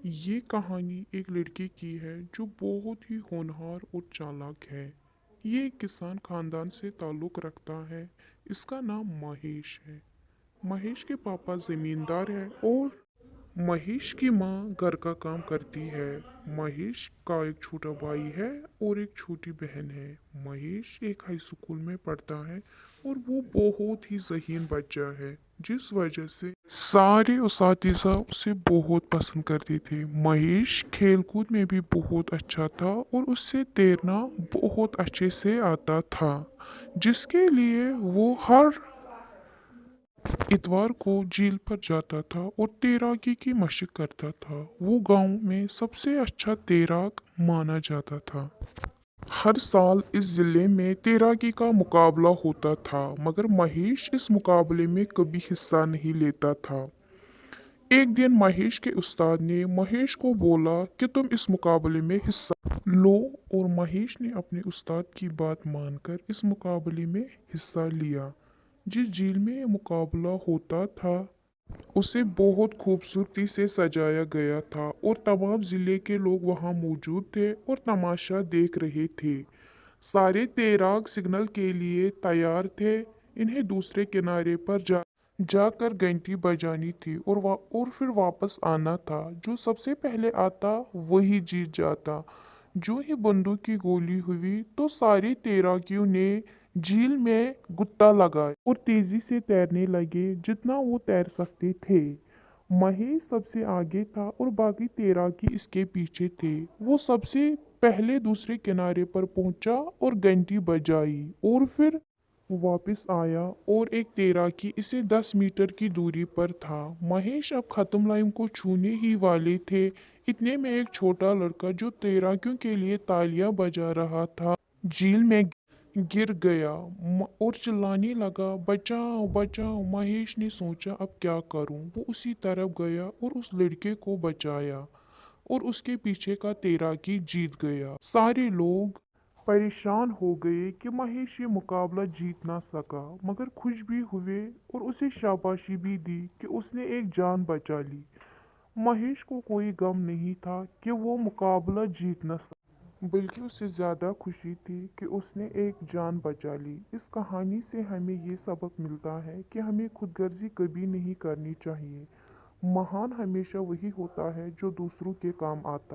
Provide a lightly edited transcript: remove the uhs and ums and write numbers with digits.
ये कहानी एक लड़के की है जो बहुत ही होनहार और चालाक है। ये एक किसान खानदान से ताल्लुक रखता है। इसका नाम महेश है। महेश के पापा जमींदार है और महेश की माँ घर का काम करती है। महेश का एक छोटा भाई है और एक छोटी बहन है। महेश एक हाई स्कूल में पढ़ता है और वो बहुत ही ज़हीन बच्चा है, जिस वजह से सारे उसातिज़ा उसे बहुत पसंद करते थे। महेश खेलकूद में भी बहुत अच्छा था और उससे तैरना बहुत अच्छे से आता था, जिसके लिए वो हर इतवार को झील पर जाता था और तैराकी की मशक करता था। वो गांव में सबसे अच्छा तैराक माना जाता था। हर साल इस जिले में तैराकी का मुकाबला होता था, मगर महेश इस मुकाबले में कभी हिस्सा नहीं लेता था। एक दिन महेश के उस्ताद ने महेश को बोला कि तुम इस मुकाबले में हिस्सा लो, और महेश ने अपने उस्ताद की बात मानकर इस मुकाबले में हिस्सा लिया। जिस झील में ये मुकाबला होता था उसे बहुत खूबसूरती से सजाया गया था और तमाम जिले के लोग वहां मौजूद थे और तमाशा देख रहे थे। सारे तैराक सिग्नल के लिए तैयार थे। इन्हें दूसरे किनारे पर जाकर घंटी बजानी थी और फिर वापस आना था। जो सबसे पहले आता वही जीत जाता। जो ही बंदूक की गोली हुई तो सारे तैराकियों ने झील में गुत्ता लगाया और तेजी से तैरने लगे जितना वो तैर सकते थे। महेश सबसे आगे था और बाकी तैराकी इसके पीछे थे। वो सबसे पहले दूसरे किनारे पर पहुंचा और घंटी बजाई और फिर वापस आया और एक तैराकी इसे 10 मीटर की दूरी पर था। महेश अब खत्म लाइन को छूने ही वाले थे। इतने में एक छोटा लड़का जो तैराकियों के लिए तालियां बजा रहा था झील में गिर गया और चिल्लाने लगा, बचाओ बचाओ। महेश ने सोचा अब क्या करूं। वो उसी तरफ गया और उस लड़के को बचाया और उसके पीछे का तैराकी जीत गया। सारे लोग परेशान हो गए कि महेश ये मुकाबला जीत ना सका, मगर खुश भी हुए और उसे शाबाशी भी दी कि उसने एक जान बचा ली। महेश को कोई गम नहीं था कि वो मुकाबला जीत न सका, बल्कि उसे ज़्यादा खुशी थी कि उसने एक जान बचा ली। इस कहानी से हमें ये सबक मिलता है कि हमें खुदगर्जी कभी नहीं करनी चाहिए। महान हमेशा वही होता है जो दूसरों के काम आता है।